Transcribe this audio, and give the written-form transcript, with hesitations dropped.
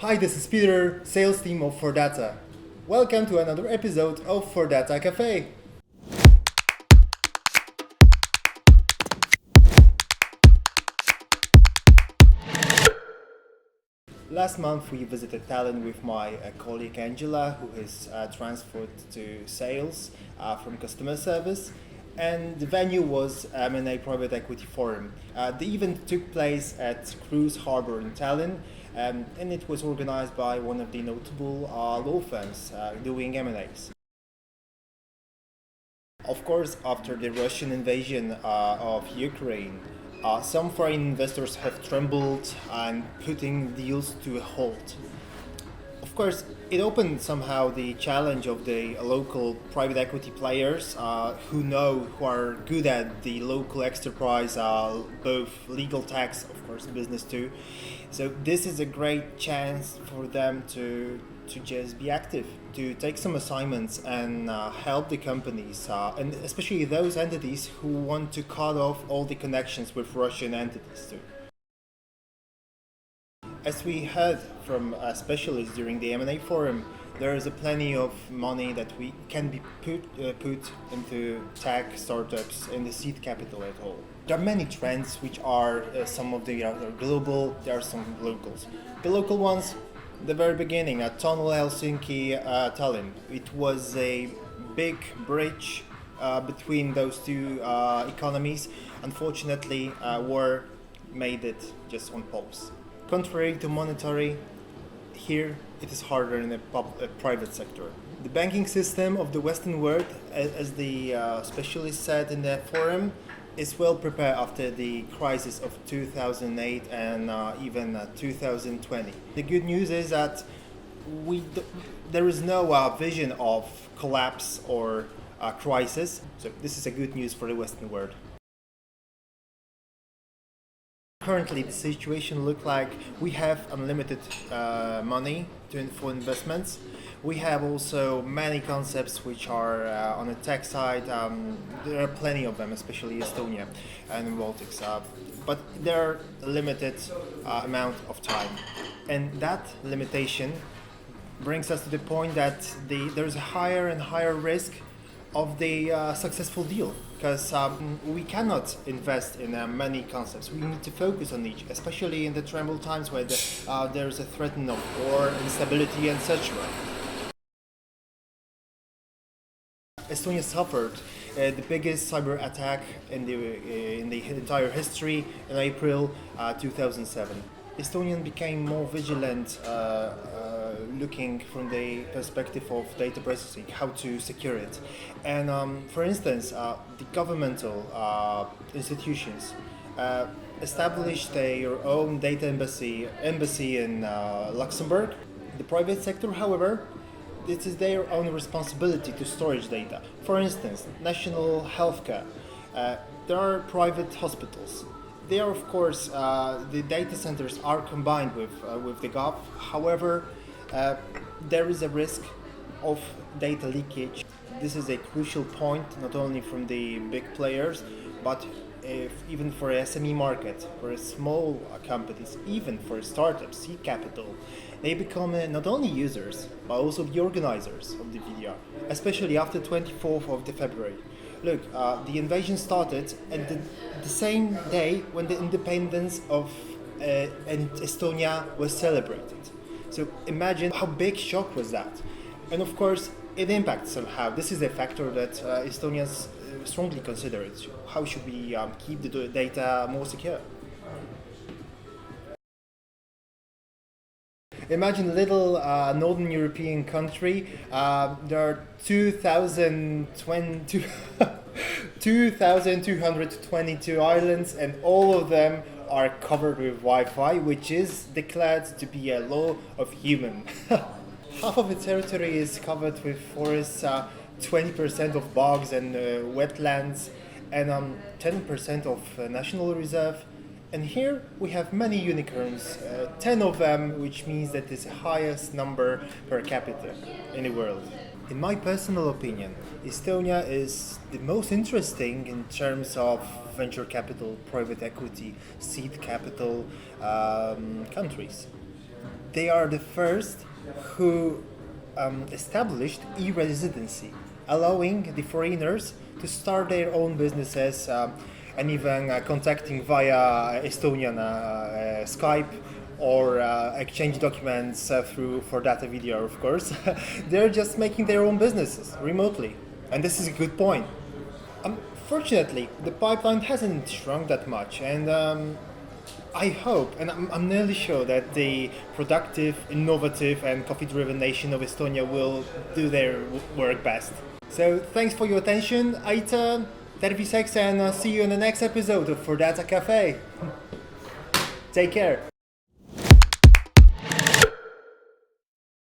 Hi, this is Peter, sales team of Fordata. Welcome to another episode of Fordata Cafe. Last month we visited Tallinn with my colleague Angela, who is transferred to sales from customer service. And the venue was M&A Private Equity Forum. The event took place at Cruise Harbor in Tallinn, and it was organized by one of the notable law firms doing M&As. Of course, after the Russian invasion of Ukraine, some foreign investors have trembled and putting deals to a halt. Of course, it opened somehow the challenge of the local private equity players who are good at the local enterprise, both legal, tax, of course, business too. So this is a great chance for them to just be active, to take some assignments and help the companies, and especially those entities who want to cut off all the connections with Russian entities too. As we heard from specialists during the M&A forum, there is a plenty of money that we can be put into tech startups in the seed capital at all. There are many trends which are some of the are global, there are some locals. The local ones, the very beginning, at Tunnel Helsinki, Tallinn. It was a big bridge between those two economies. Unfortunately, war made it just on pause. Contrary to monetary, here it is harder in the private sector. The banking system of the Western world, as the specialist said in the forum, is well prepared after the crisis of 2008 and even 2020. The good news is that there is no vision of collapse or crisis, so this is a good news for the Western world. Currently, the situation looks like we have unlimited money for investments. We have also many concepts which are on the tech side. There are plenty of them, especially Estonia and the Baltics. But there are a limited amount of time. And that limitation brings us to the point that there's a higher and higher risk of the successful deal, because we cannot invest in many concepts. We need to focus on each, especially in the tremble times where there's a threat of war, instability, and etc. Estonia suffered the biggest cyber attack in the entire history in April 2007. Estonians became more vigilant, looking from the perspective of data processing, how to secure it. And for instance, the governmental institutions established their own data embassy in Luxembourg. The private sector, however, it is their own responsibility to storage data. For instance, national healthcare. There are private hospitals. They are, of course, the data centers are combined with the gov. However, there is a risk of data leakage. This is a crucial point, not only from the big players, but even for SME market, for small companies, even for startups, seed capital. They become not only users, but also the organizers of the VDR, especially after 24th of February. Look, the invasion started at the same day when the independence of Estonia was celebrated. So imagine how big shock was that. And of course, it impacts somehow. This is a factor that Estonians strongly consider it. How should we keep the data more secure? Imagine a little northern European country. There are 2,222 islands, and all of them are covered with Wi-Fi, which is declared to be a law of human. Half of the territory is covered with forests, 20% of bogs and wetlands, and 10% of national reserve. And here we have many unicorns, 10 of them, which means that it's the highest number per capita in the world. In my personal opinion, Estonia is the most interesting in terms of venture capital, private equity, seed capital countries. they are the first who established e-residency, allowing the foreigners to start their own businesses and even contacting via Estonian Skype or exchange documents through Fordata video, of course. They're just making their own businesses remotely. And this is a good point. Fortunately, the pipeline hasn't shrunk that much, and I hope, and I'm nearly sure that the productive, innovative, and coffee-driven nation of Estonia will do their work best. So thanks for your attention, Aita, terviseks, and see you in the next episode of Fordata Cafe. Take care.